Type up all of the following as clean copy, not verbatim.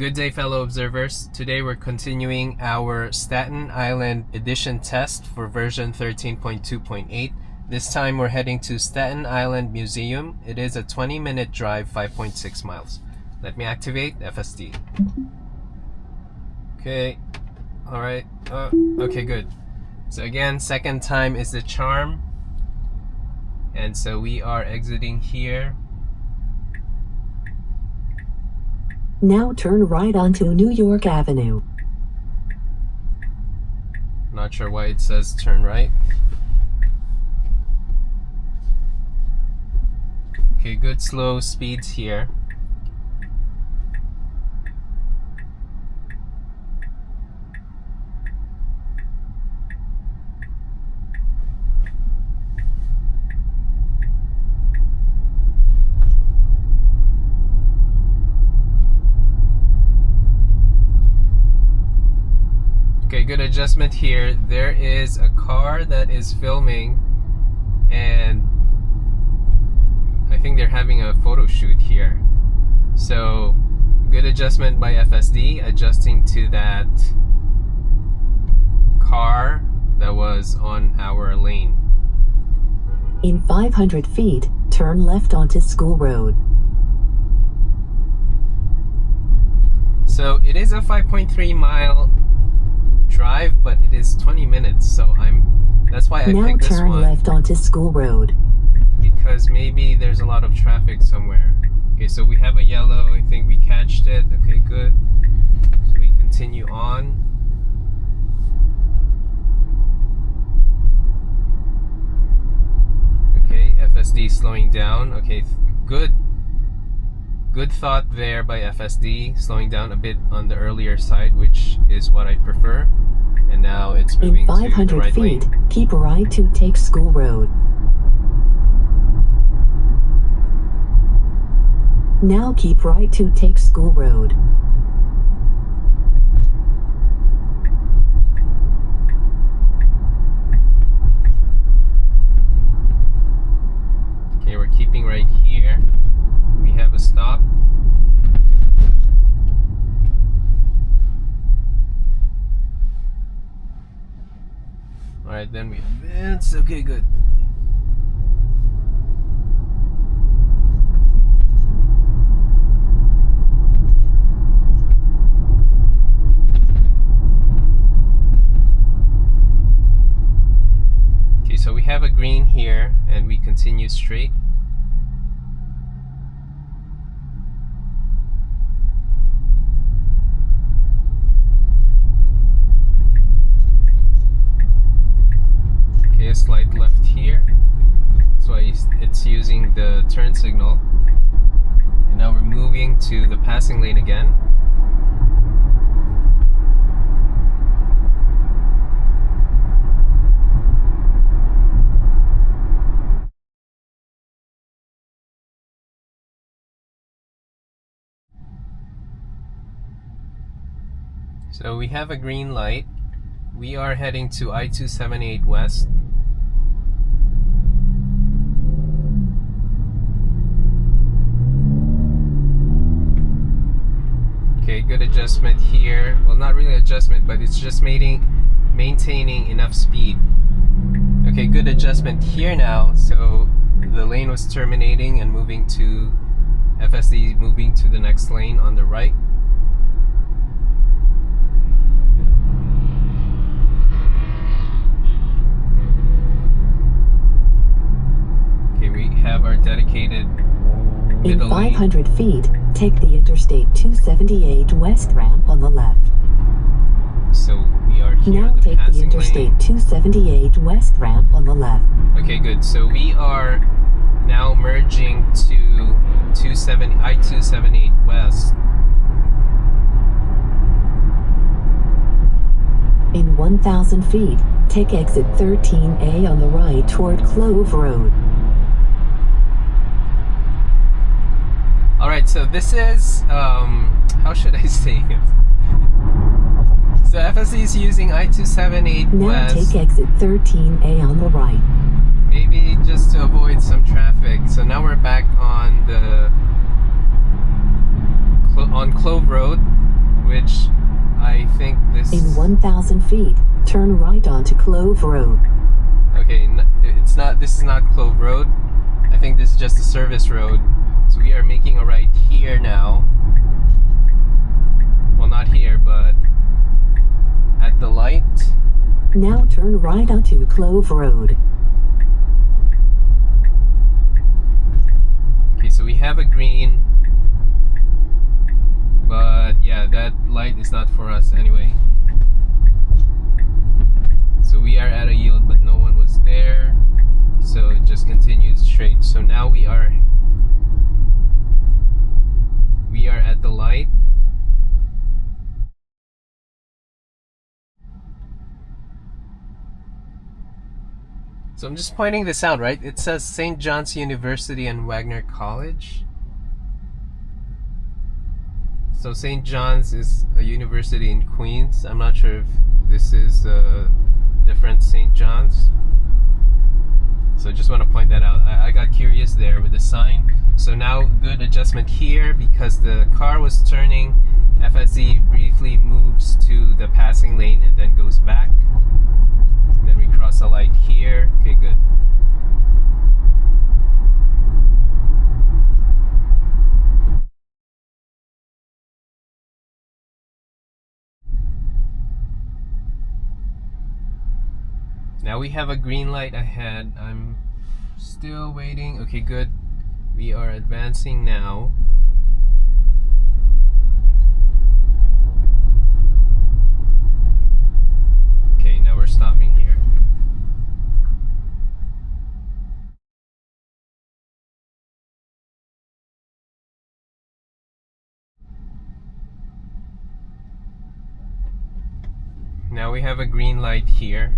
Good day, fellow observers. Today we're continuing our Staten Island edition test for version 13.2.8. This time we're heading to Staten Island Museum. It is a 20-minute drive, 5.6 miles. Let me activate FSD. Okay, alright, okay, good. So again, second time is the charm. And so we are exiting here. Now turn right onto New York Avenue. Not sure why it says turn right. Okay, good slow speeds here. Okay, good adjustment here. There is a car that is filming, and I think they're having a photo shoot here. So, good adjustment by FSD, adjusting to that car that was on our lane. In 500 feet, turn left onto School Road. So, it is a 5.3 mile drive, but it is 20 minutes, so that's why I picked this one. Now turn left onto School Road. Because maybe there's a lot of traffic somewhere. Okay, so we have a yellow. I think we catched it. Okay, good. So we continue on. Okay, FSD slowing down. Okay, good thought there by FSD, slowing down a bit on the earlier side, which is what I prefer. And now it's moving to the right lane. In 500 feet, keep right to take School Road. Now keep right to take School Road. Okay, we're keeping right here. We have a stop. Alright, then we advance. Okay, good. Okay, so we have a green here, and we continue straight. A slight left here, so it's using the turn signal, and now we're moving to the passing lane again. So we have a green light. We are heading to I-278 West. Okay, good adjustment here. Well, not really adjustment, but it's just maintaining enough speed. Okay, good adjustment here now. So the lane was terminating and moving to FSD, moving to the next lane on the right. Okay, we have our dedicated middle lane. In 500 feet, take the Interstate 278 West ramp on the left. So we are here now on the take passing the Interstate lane. 278 West ramp on the left. Okay, good. So we are now merging to I-278 West. In 1,000 feet, take exit 13A on the right toward Clove Road. Alright, so this is, how should I say it? So FSD is using I-278 now West. Now take exit 13A on the right. Maybe just to avoid some traffic. So now we're back on Clove Road. In 1,000 feet, turn right onto Clove Road. Okay, it's not. This is not Clove Road. I think this is just a service road. So we are making a right here now. Well, not here, but at the light. Now turn right onto Clove Road. Okay, so we have a green, but yeah, that light is not for us anyway. So we are at a yield, but no one was there, so it just continued straight. So now we are at the light. So I'm just pointing this out, right? It says St. John's University and Wagner College. So St. John's is a university in Queens. I'm not sure if this is a different St. John's. So I just want to point that out. I got curious there with the sign. So now good adjustment here because the car was turning. FSD briefly moves to the passing lane and then goes back. And then we cross a light here. Okay, good. Now we have a green light ahead. I'm still waiting. Okay, good. We are advancing now. Okay, now we're stopping here. Now we have a green light here.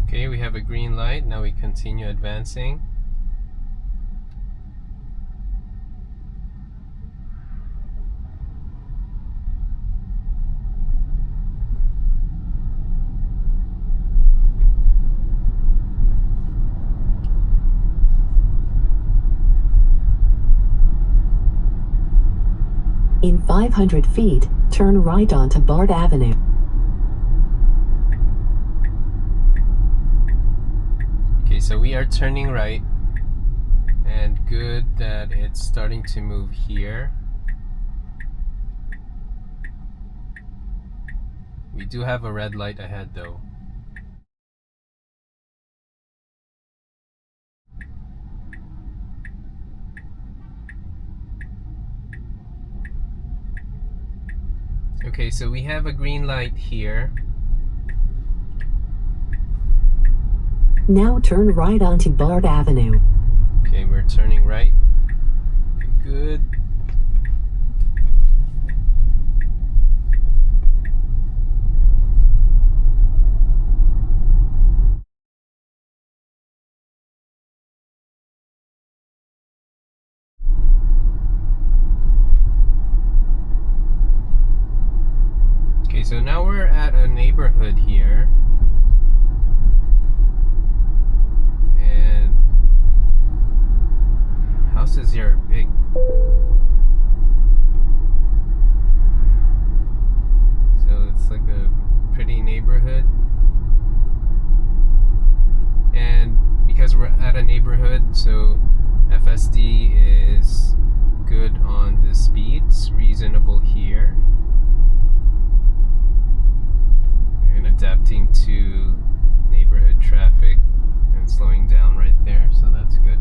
Okay, we have a green light. Now we continue advancing. In 500 feet, turn right onto Bard Avenue. Okay, so we are turning right, and good that it's starting to move here. We do have a red light ahead though. Okay, so we have a green light here. Now turn right onto Bard Avenue. Okay, we're turning right. Okay, good. Okay, so now we're at a neighborhood here. And houses here are big. So it's like a pretty neighborhood. And because we're at a neighborhood, so FSD is good on the speeds, reasonable here. And adapting to neighborhood traffic and slowing down right there, so that's good.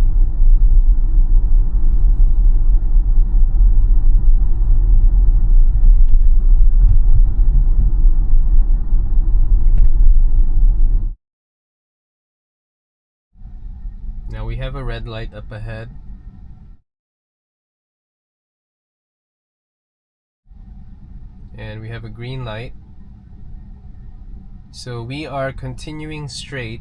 Now we have a red light up ahead. And we have a green light. So we are continuing straight.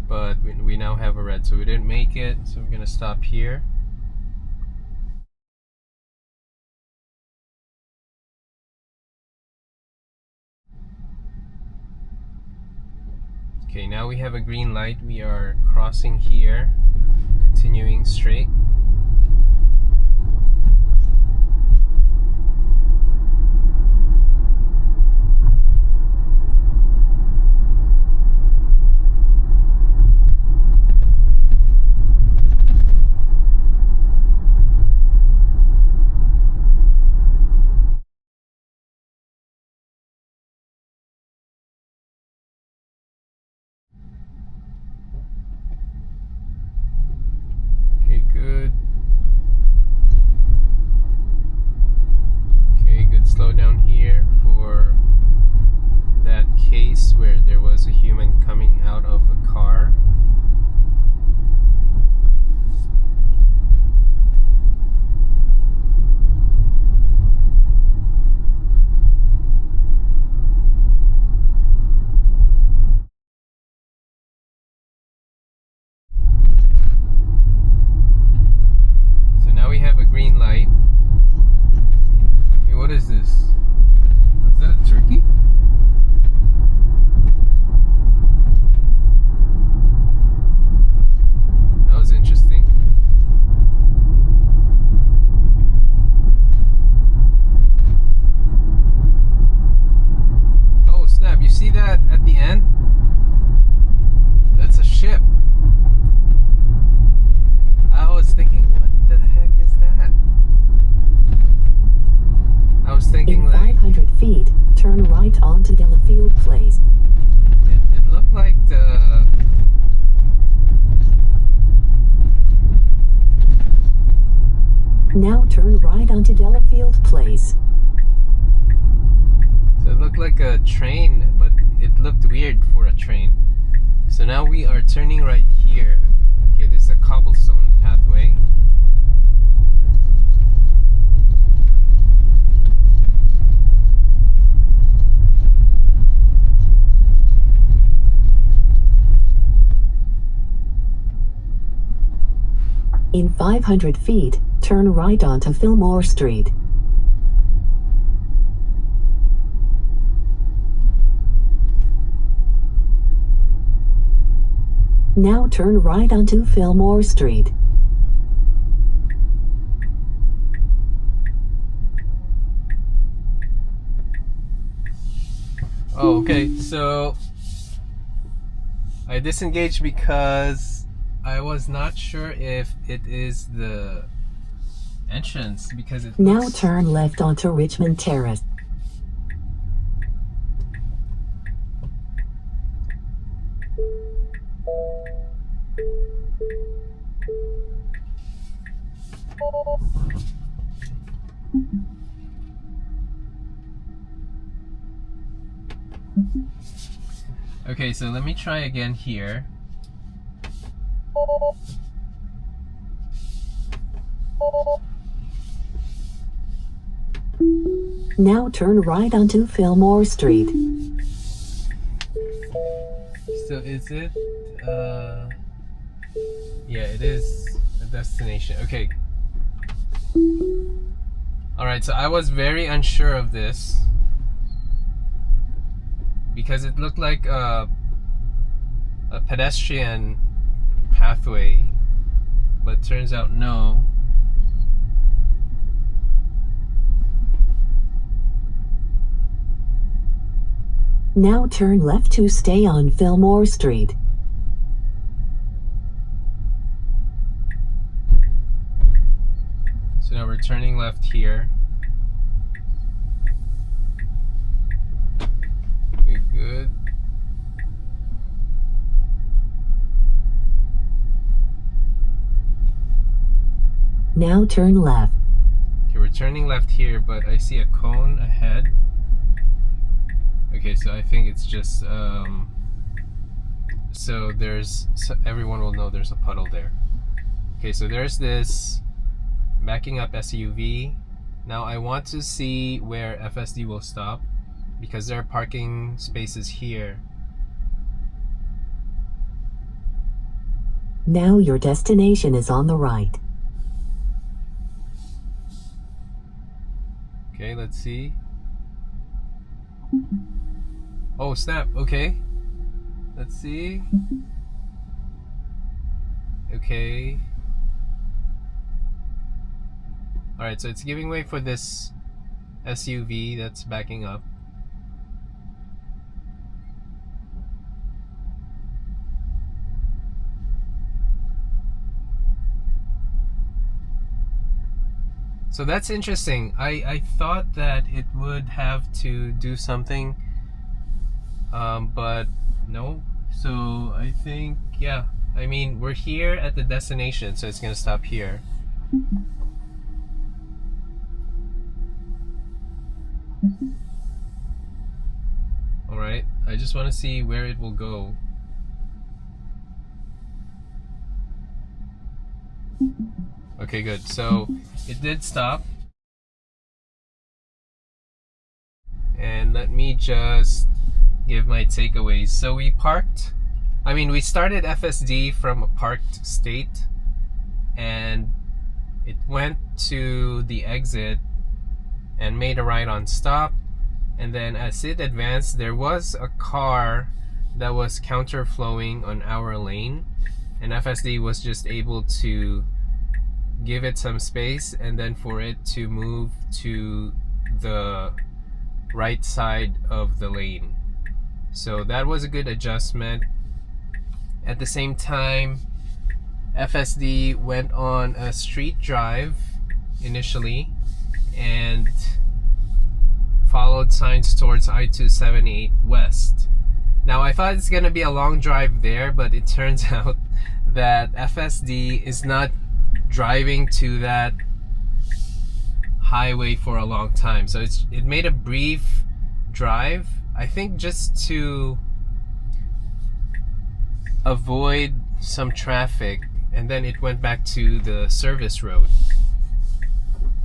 But we now have a red, so we didn't make it, so we're gonna stop here. Okay, now we have a green light. We are crossing here, continuing straight. Good. Okay, good slowdown here for that case where there was a human coming out of a car. Green light. Hey, what is this? Is that a turkey? That was interesting. Oh snap, you see that at the end? That's a ship. I was thinking, what the heck is that? I was thinking in 500 feet, turn right onto Delafield Place. It looked like the... Now turn right onto Delafield Place. So it looked like a train, but it looked weird for a train. So now we are turning right here. Okay, this is a cobblestone pathway. In 500 feet, turn right onto Fillmore Street. Now turn right onto Fillmore Street. Oh, okay, so I disengaged because I was not sure if it is the entrance because it Now looks... turn left onto Richmond Terrace. Okay, so let me try again here. Now turn right onto Fillmore Street. So is it, yeah, it is a destination. Okay. Alright, so I was very unsure of this because it looked like a pedestrian pathway, but turns out no. Now turn left to stay on Fillmore Street. So now we're turning left here. Okay, good. Now turn left. Okay, we're turning left here, but I see a cone ahead. Okay, so I think it's just so everyone will know there's a puddle there. Okay, so there's this. backing up SUV. Now I want to see where FSD will stop because there are parking spaces here. Now your destination is on the right. Okay, let's see. Oh snap, okay. Let's see. Okay. Alright, so it's giving way for this SUV that's backing up. So that's interesting. I thought that it would have to do something, but no. So I think, yeah, I mean, we're here at the destination, so it's gonna stop here. Alright, I just want to see where it will go. Okay, good. So it did stop. And let me just give my takeaways. So we started FSD from a parked state, and it went to the exit and made a right on stop. And then as it advanced, there was a car that was counterflowing on our lane, and FSD was just able to give it some space and then for it to move to the right side of the lane. So that was a good adjustment. At the same time, FSD went on a street drive initially and followed signs towards I-278 west. Now I thought it's gonna be a long drive there, but it turns out that FSD is not driving to that highway for a long time. So it made a brief drive, I think just to avoid some traffic, and then it went back to the service road.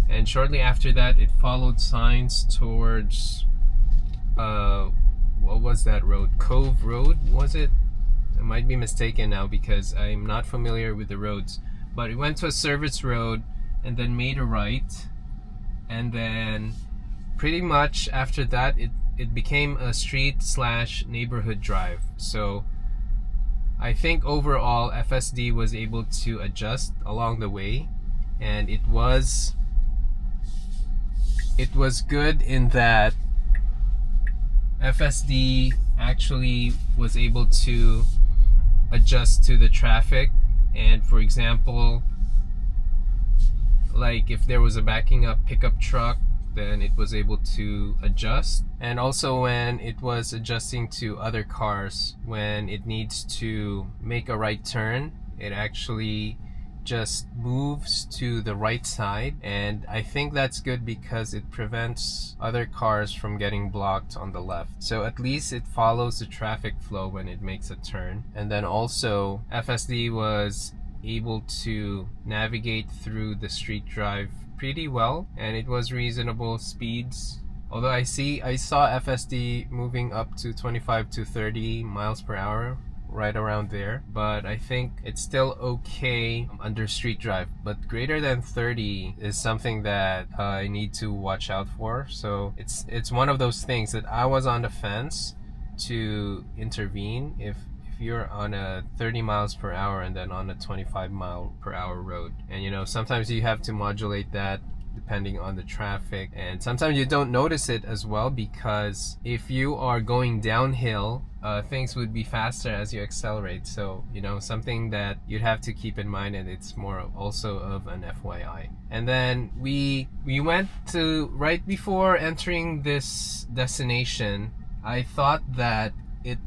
And shortly after that, it followed signs towards what was that road? Clove Rd, was it? I might be mistaken now because I'm not familiar with the roads. But it went to a service road and then made a right, and then pretty much after that it became a street/neighborhood drive. So I think overall FSD was able to adjust along the way, and it was good in that FSD actually was able to adjust to the traffic. And for example, like if there was a backing up pickup truck, then it was able to adjust. And also when it was adjusting to other cars, when it needs to make a right turn, it actually just moves to the right side. And I think that's good because it prevents other cars from getting blocked on the left. So at least it follows the traffic flow when it makes a turn. And then also FSD was able to navigate through the street drive pretty well, and it was reasonable speeds. Although I saw FSD moving up to 25 to 30 miles per hour, right around there, but I think it's still okay under street drive. But greater than 30 is something that I need to watch out for. So it's one of those things that I was on the fence to intervene if you're on a 30 miles per hour and then on a 25 mile per hour road. And you know, sometimes you have to modulate that depending on the traffic, and sometimes you don't notice it as well, because if you are going downhill, things would be faster as you accelerate. So you know, something that you'd have to keep in mind, and it's more also of an FYI. And then we went to, right before entering this destination, I thought that it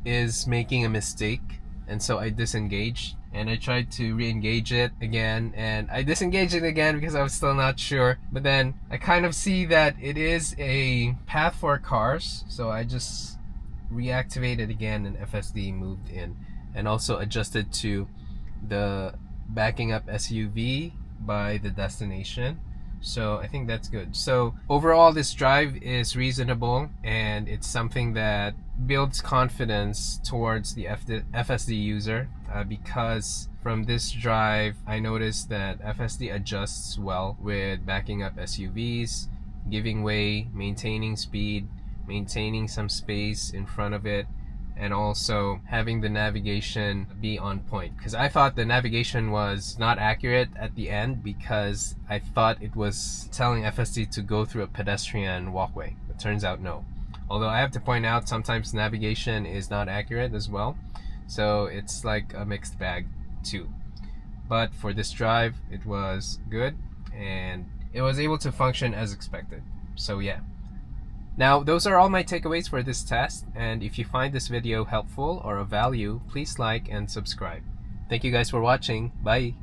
is making a mistake, and so I disengaged and I tried to re-engage it again, and I disengaged it again because I was still not sure. But then I kind of see that it is a path for cars, so I just reactivated again, and FSD moved in and also adjusted to the backing up SUV by the destination. So I think that's good. So overall, this drive is reasonable, and it's something that builds confidence towards the FSD user, because from this drive I noticed that FSD adjusts well with backing up SUVs, giving way, maintaining speed, maintaining some space in front of it, and also having the navigation be on point. Because I thought the navigation was not accurate at the end, because I thought it was telling FSD to go through a pedestrian walkway. It turns out no. Although I have to point out, sometimes navigation is not accurate as well. So it's like a mixed bag too. But for this drive, it was good, and it was able to function as expected. So yeah. Now, those are all my takeaways for this test, and if you find this video helpful or of value, please like and subscribe. Thank you guys for watching. Bye!